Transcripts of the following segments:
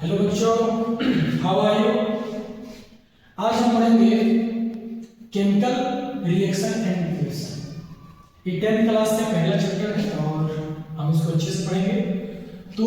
Hello बच्चों, how are you. आज हम पढ़ेंगे केमिकल रिएक्शन एंड रिएक्शन। ये 10th क्लास का पहला चैप्टर है और हम इसको अच्छे से पढ़ेंगे। तो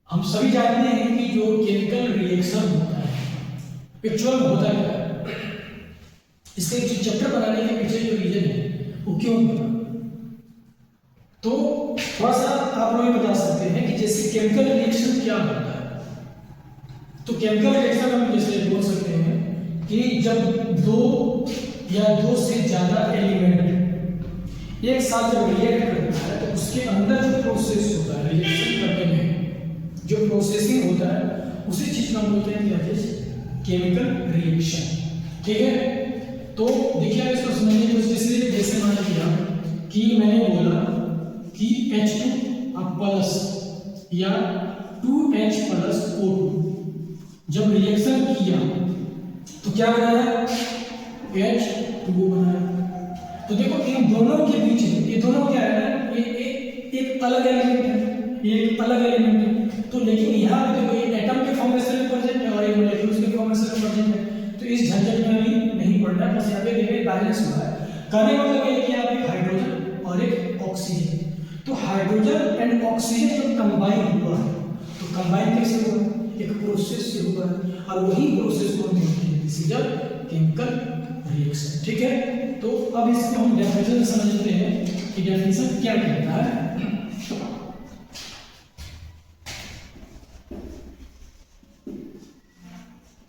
हम सभी जानते हैं कि जो केमिकल रिएक्शन होता है एक्चुअल होता क्या है। इसके जो चैप्टर बनाने के पीछे जो रीजन है वो क्यों बना, तो थोड़ा सा आप लोग बता सकते हैं कि जैसे केमिकल रिएक्शन क्या होता है। तो केमिकल रिएक्शन हम जैसे बोल सकते हैं कि जब दो या दो से ज्यादा एलिमेंट एक साथ जब रिएक्ट करता है तो उसके अंदर जो प्रोसेस होता है रिएक्शन करने में जो प्रोसेसिंग होता है उसी चीज को हम बोलते हैं क्या, केमिकल रिएक्शन। ठीक है, तो देखिए इसको समझिए। जैसे मान लिया कि मैंने बोला कि H2 प्लस या 2H प्लस O2 जब रिएक्शन किया तो क्या बनाया, H2O बनाया। तो देखो इन दोनों के बीच में ये दोनों क्या है ना, ये एक अलग एलिमेंट है, ये एक अलग एलिमेंट है। तो लेकिन यहाँ पे देखो ये एटम के फॉर्मेशन में प्रेजेंट है और ये मॉलिक्यूल्स के फॉर्मेशन में प्रेजेंट है। तो इस झंझट में भी नहीं पड़ना है, बस यहाँ पे देखिए बैलेंस हुआ है। कहने का मतलब ये कि यहाँ पे हाइड्रोजन और एक ऑक्सीजन, तो हाइड्रोजन एंड ऑक्सीजन जब कंबाइन हुआ है तो कंबाइन कैसे हुआ, एक प्रोसेस से हुआ है और वही प्रोसेस को हम कहते हैं this is a chemical reaction. ठीक है, तो अब इसको हम डेफिनेशन समझते हैं कि डेफिनेशन क्या कहता है।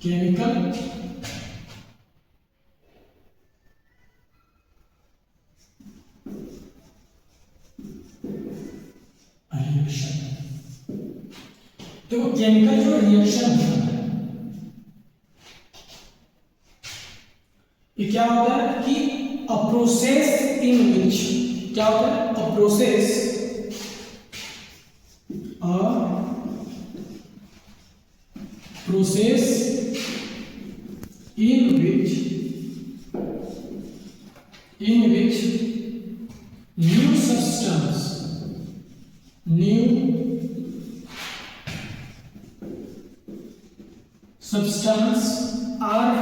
केमिकल रिएक्शन, तो केमिकल जो रिएक्शन होता है ये क्या होता है कि अ प्रोसेस इन विच, क्या होता है, a process in which new substance are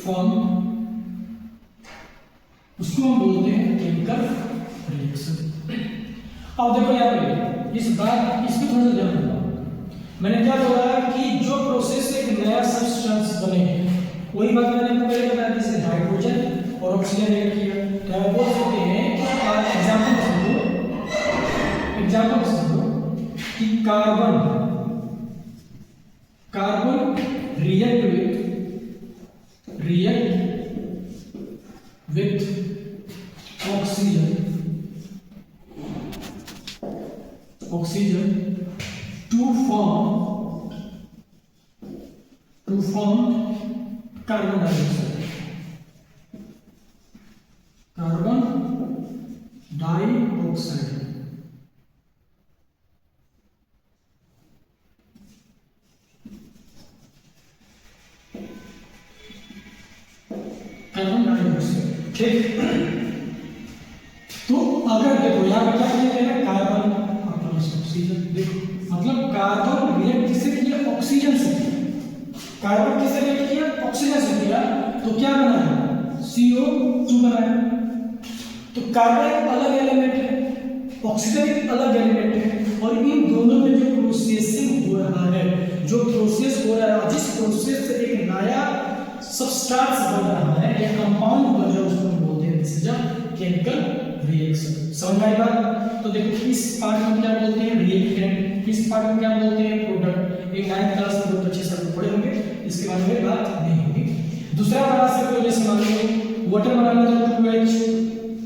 formed, उसको हम बोलते हैं केमिकल रिएक्शन। अब देखो यहाँ पे इस बात इसको थोड़ा सा ध्यान रखना। मैंने क्या बोला कि जो प्रोसेस से एक नया सब्सटेंस बने वही बात मैंने आपको पहले बताया, जैसे हाइड्रोजन और ऑक्सीजन ऐड किया तो आप बोल सकते हैं कि एग्जांपल समझो कि carbon react with oxygen to form carbon dioxide, ठीक। तो अगर देखो यहाँ पे क्या किया कार्बन प्लस ऑक्सीजन, देखो मतलब कार्बन रिएक्ट किससे किया, ऑक्सीजन से किया। कार्बन किससे रिएक्ट किया, ऑक्सीजन से किया, तो क्या बना है, CO2 बना है। तो कार्बन एक अलग एलिमेंट है, ऑक्सीजन एक अलग एलिमेंट है और इन दोनों में जो प्रोसेसिंग हो रहा है, जो प्रोसेस हो रहा है, जिस प्रोसेस से एक नया सब्सटेंस बन रहा है या कंपाउंड बन रहा है उसको हम बोलते हैं this is a chemical reaction. समझ में आई बात। तो देखो इस पार्ट में क्या बोलते हैं, रिएक्टेंट, इस पार्ट में क्या बोलते हैं, प्रोडक्ट। एक 9th क्लास में बहुत अच्छे से आप पढ़े होंगे, इसके बारे में बात नहीं होगी। दूसरा बना सकते हो, जैसे मान लो वाटर बनाना तो 2H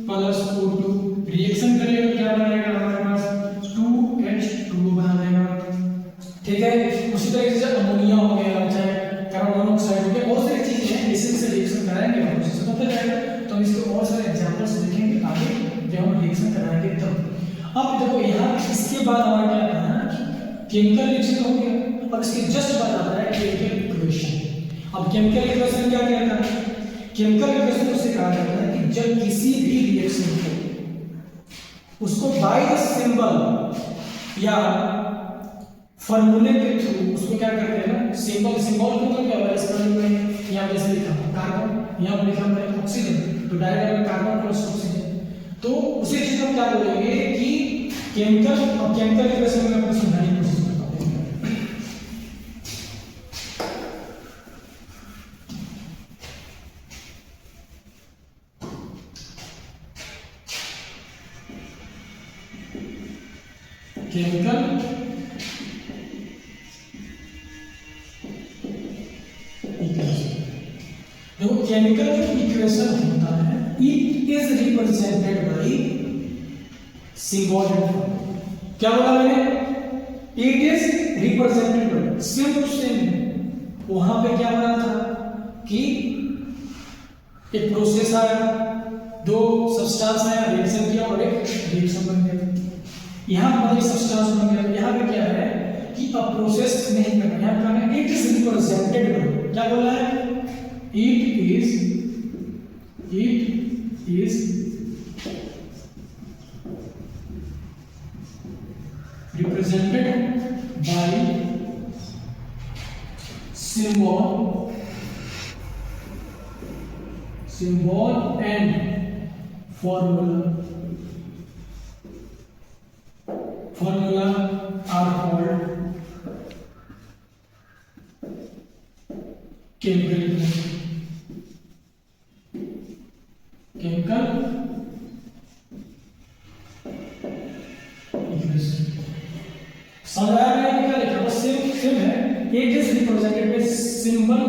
प्लस O2 रिएक्शन करेगा तो क्या बनेगा हमारे पास 2H2O बना देगा। ठीक है, उसी तरीके से अमोनिया हो गया, चाहे कार्बन मोनोऑक्साइड हो गया, बहुत सारी चीजें हैं इसी से रिएक्शन कराएंगे हम, उससे पता चलेगा। तो हम इसके और सारे एग्जांपल्स देखेंगे आगे जब हम रिएक्शन कराएंगे तब। अब देखो यहाँ इसके बाद हमारा क्या आता है ना, केमिकल रिएक्शन हो गया और इसके जस्ट बाद आता है केमिकल इक्वेशन। अब केमिकल इक्वेशन क्या कहता है, केमिकल इक्वेशन उसे कहा जाता है कि जब किसी भी रिएक्शन को उसको बाय द सिंबल या फॉर्मूले के थ्रू उसको क्या करते हैं ना, सिंबल मतलब क्या होगा, इसका में यहाँ जैसे लिखा कार्बन, यहाँ लिखा मैंने ऑक्सीजन, तो डायरेक्ट कार्बन प्लस ऑक्सीजन, तो उसी चीज हम क्या बोलेंगे कि केमिकल, और केमिकल की वजह से मैं आपको समझाने की कोशिश करता हूँ। केमिकल देखो, केमिकल जो इक्वेशन होता है it is represented by symbol and formula. क्या बोला मैंने, it is represented by, same to same वहां पे क्या बना था कि एक प्रोसेस आया, दो सब्सटेंस आया, रिएक्शन किया और एक रिएक्शन बन गया। यहां पर एक सब्सटेंस बन गया, यहां पे क्या है कि अब प्रोसेस नहीं करना, यहां क्या है, इट इज रिप्रेजेंटेड बाय, क्या बोला है, it is represented by symbol and formula are called chemical equation। समझाया गया कि क्या लिखा, बस सेम है, it is represented by symbol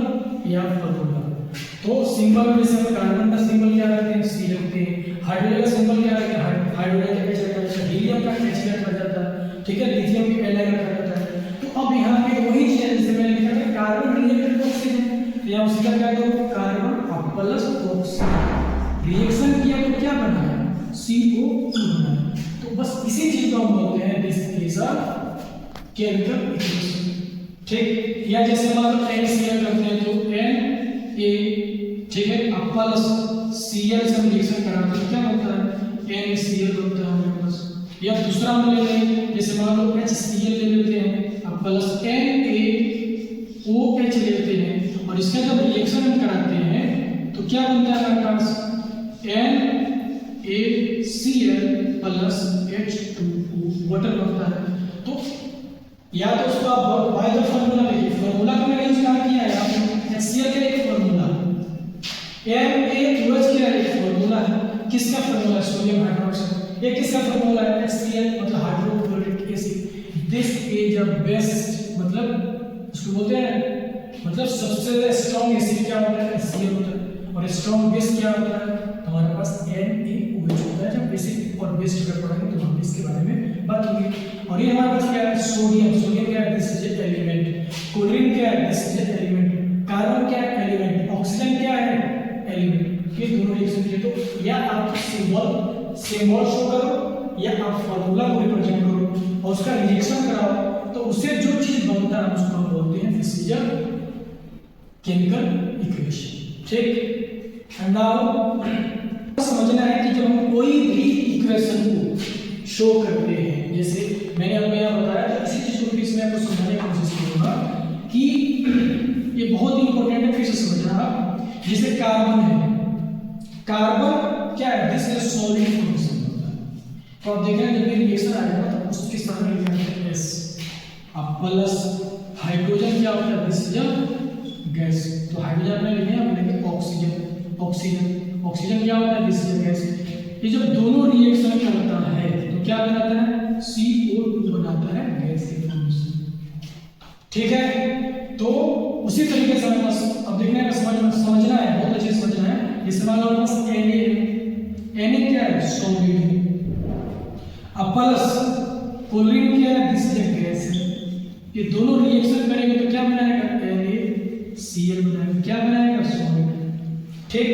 या फॉर्मूला। तो सिंबल में जैसे हम कार्बन का सिंबल क्या रखते हैं, सी रखते हैं, हाइड्रोजन का सिंबल क्या रखते हैं, हाइड्रोजन का एच रखा जाता है, हीलियम का एच रखा जाता है, ठीक है, लिथियम का एल रखा जाता है। तो अब यहाँ पे वही चीज है जैसे मैंने लिखा था, कार्बन रिलेटेड ऑक्सीजन, तो यहाँ उसका क्या है, कार्बन प्लस ऑक्सीजन रिएक्शन किया तो क्या बना है, CO2 बना है। तो बस इसी चीज को हम बोलते हैं this is a chemical equation, ठीक। या जैसे मान लो NaCl करते हैं तो Na, ठीक है, अब प्लस Cl से हम रिएक्शन कराते हैं क्या होता है, NaCl होता है हमारे पास। या दूसरा हम ले लें, जैसे मान लो HCl ले लेते हैं, अब प्लस NaOH लेते हैं, और इसका जब रिएक्शन हम कराते हैं तो क्या बनता है हमारे पास, NaCl प्लस H2O वाटर बनता है। तो या तो उसको आप बाय द फार्मूला लिखिए, फार्मूला का मैंने यूज किया है, आपने HCl का एक फार्मूला, NaOH का एक फार्मूला है, किसका फार्मूला, सोडियम हाइड्रोक्साइड। ये किसका फार्मूला है, HCl मतलब hydrochloric acid. This is the best, मतलब उसको बोलते हैं, मतलब सबसे स्ट्रांग एसिड क्या होता है, HCl होता है, और स्ट्रांग बेस क्या होता है, हमारे पास NaOH होता है। जब बेसिक और बेस अगर पढ़ेंगे तो हम इसके बारे में बात होगी। और ये हमारे पास क्या है, सोडियम क्या है, दिस इज एलिमेंट, क्लोरीन क्या है, दिस इज एलिमेंट, कार्बन क्या है, एलिमेंट, ऑक्सीजन क्या है, एलिमेंट। ये दोनों रिएक्शन के, तो या आप सिंबल शो करो या आप फार्मूला को रिप्रेजेंट करो और उसका रिएक्शन कराओ, तो उससे जो चीज बनता है उसको हम बोलते हैं this is a chemical equation, ठीक। एंड नाउ समझना है कि जब हम कोई भी इक्वेशन को शो करते हैं, जैसे मैंने आपको यहाँ बताया, तो इसी चीज को फिर से मैं आपको समझाने की कोशिश करूंगा कि ये बहुत इंपॉर्टेंट है, फिर से समझना। जैसे कार्बन है, कार्बन क्या है, दिस इज सॉलिड फॉर्मेशन होता है। तो आप देख रहे हैं जब ये रिएक्शन आएगा तो उसके साथ में लिखा है S, अब प्लस हाइड्रोजन क्या होता है, दिस इज अ गैस, तो हाइड्रोजन में लिखे आप लेंगे ऑक्सीजन क्या होता है, दिस इज अ गैस। ये जब दोनों रिएक्शन करता है तो क्या बनाता है, CO2 बनाता है गैस के फॉर्मेशन, ठीक है। तो उसी तरीके से हमें अब देखना है, समझना है, बहुत अच्छे से समझना है। जैसे मान लो हमारे पास Na क्या है, सॉलिड, अब प्लस क्लोरीन क्या है, दिस इज अ गैस है। ये दोनों रिएक्शन करेंगे तो क्या बनाएगा, NaCl बनाएगा, क्या बनाएगा, सॉलिड, ठीक।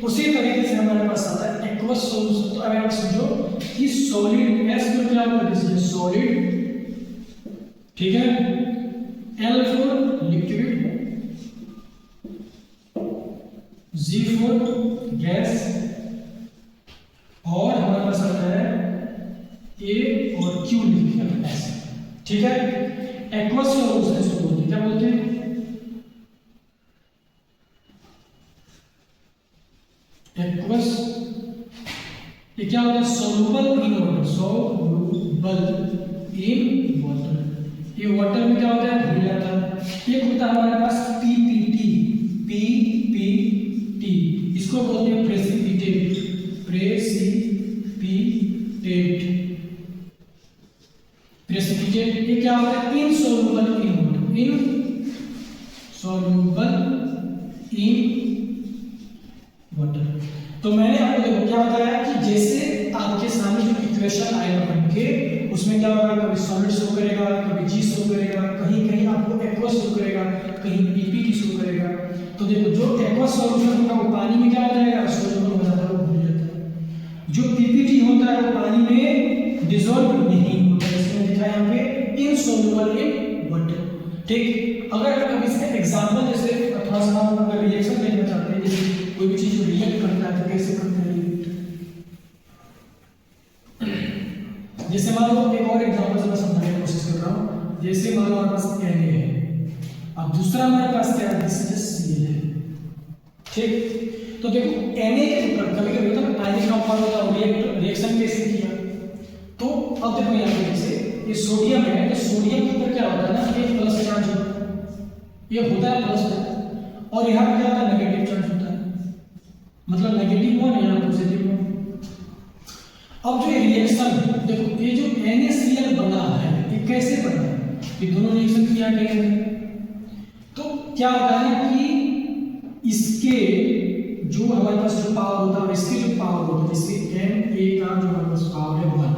उसी तरीके से हमारे पास आता है एक्वस सॉल्यूशन। तो अगर आप समझो कि सॉलिड S में क्या होगा, दिस इज सॉलिड, ठीक है, L for liquid, G for gas, और हमारे पास आता है ठीक है। एक्वस सॉल्यूशन इसको बोलते हैं, क्या बोलते हैं? एक्वस। ये क्या होता है? Soluble in water, soluble in water. ये वाटर में क्या होता है? घुल जाता है। एक होता है हमारे पास पीपीटी, पीपीटी, इसको बोलते हैं प्रेसिपिटेट, प्रेसिपिटेट। ये क्या होता है? Insoluble in water, insoluble in water. तो मैंने आपको देखो क्या बताया कि जैसे आपके सामने जो इक्वेशन आएगा बन के, उसमें क्या होगा? कभी सॉलिड शो करेगा, कभी जी शो करेगा, कहीं कहीं आपको एक्वस शो करेगा, कहीं पीपीटी शो करेगा। तो देखो जो एक्वस सॉल्यूशन होगा वो पानी में क्या हो जाएगा? सॉल्युबल हो जाता है, वो घुल जाता है। जो पीपीटी होता है वो पानी में डिसॉल्व नहीं होता है, इसमें लिखा है यहाँ पे इनसॉल्युबल इन वाटर। ठीक। अगर अब इसका एग्जांपल जैसे थोड़ा सा हम अगर रिएक्शन देखना चाहते हैं, जैसे कोई भी चीज रिएक्ट करता है तो कैसे करता है रिएक्ट, जैसे मान लो एक और एग्जांपल से मैं समझाने की कोशिश कर रहा हूं। जैसे मान लो हमारे पास Na है, अब दूसरा हमारे पास क्या है? Cl है। ठीक। तो देखो Na के ऊपर कभी कभी होता है आयनिक कंपाउंड होता है, रिएक्शन कैसे किया। तो अब देखो यहाँ पे जैसे ये सोडियम है, तो सोडियम के ऊपर क्या होता है ना, एक प्लस चार्ज होता है, ये होता है प्लस, और यहाँ पे क्या होता है? नेगेटिव चार्ज होता है, मतलब नेगेटिव वन या पॉजिटिव वन। अब जो रिएक्शन देखो, ये जो NaCl बना है ये कैसे बना है? ये दोनों रिएक्शन किया गया है, तो क्या होता है कि इसके जो हमारे पास जो पावर होता है और इसके जो पावर होता है, जैसे Na का जो हमारे पास पावर है 1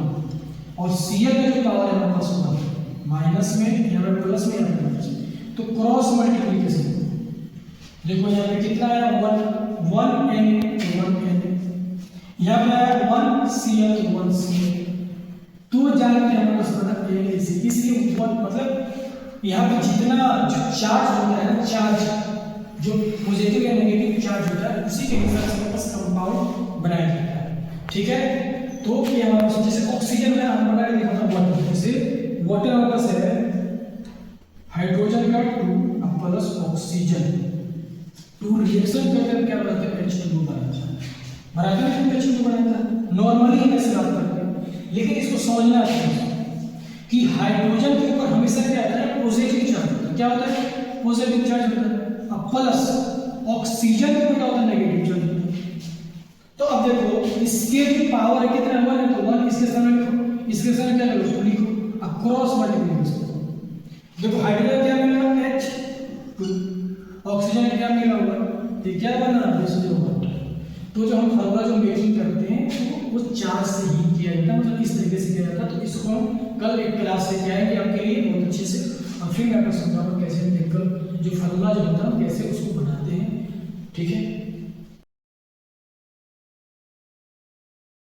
और Cl का जो पावर है हमारे पास 1, माइनस में या प्लस में या माइनस में, तो क्रॉस मल्टीप्लिकेशन देखो यहाँ पे कितना है? 1 Na, यहाँ पे आया 1Cl, 1Cl। तो जानते हैं हमारे पास बना इसलिए मतलब यहाँ पे जितना जो चार्ज होता है ना, चार्ज जो पॉजिटिव या नेगेटिव चार्ज होता है, उसी के हिसाब से हमारे पास कंपाउंड बनाया जाता है। ठीक है। तो ये हमारे पास जैसे ऑक्सीजन में हम बना के देखा था वाटर, जैसे वाटर हमारे पास है हाइड्रोजन का 2 प्लस ऑक्सीजन, 2 रिएक्शन करके क्या बनाते हैं? H2O बनाता है, H2O बनाता है। नॉर्मली हम ऐसे बात करते हैं, लेकिन इसको समझना है कि हाइड्रोजन के ऊपर हमेशा क्या आता है? पॉजिटिव चार्ज होता है। क्या होता है? पॉजिटिव चार्ज होता है। अब प्लस ऑक्सीजन के ऊपर क्या होता है? नेगेटिव चार्ज होता है। तो अब देखो इसके जो पावर है कितना है? 1 है, तो 1 इसके सामने लिखो, इसके सामने क्या करो? उसको लिखो, अब क्रॉस मल्टीप्लिकेशन देखो, हाइड्रोजन क्या मिला? H2, ऑक्सीजन क्या मिला हुआ? ये क्या बना? H2O। तो जो हम फॉर्मूला जो मेकिंग करते हैं तो वो चार्ज से ही किया जाता है, मतलब इस तरीके से किया जाता है। तो इसको हम कल एक क्लास से किया है कि आपके लिए बहुत अच्छे से, और फिर मैं आपको समझाऊंगा कैसे केमिकल जो फॉर्मूला जो होता है कैसे उसको बनाते हैं। ठीक है।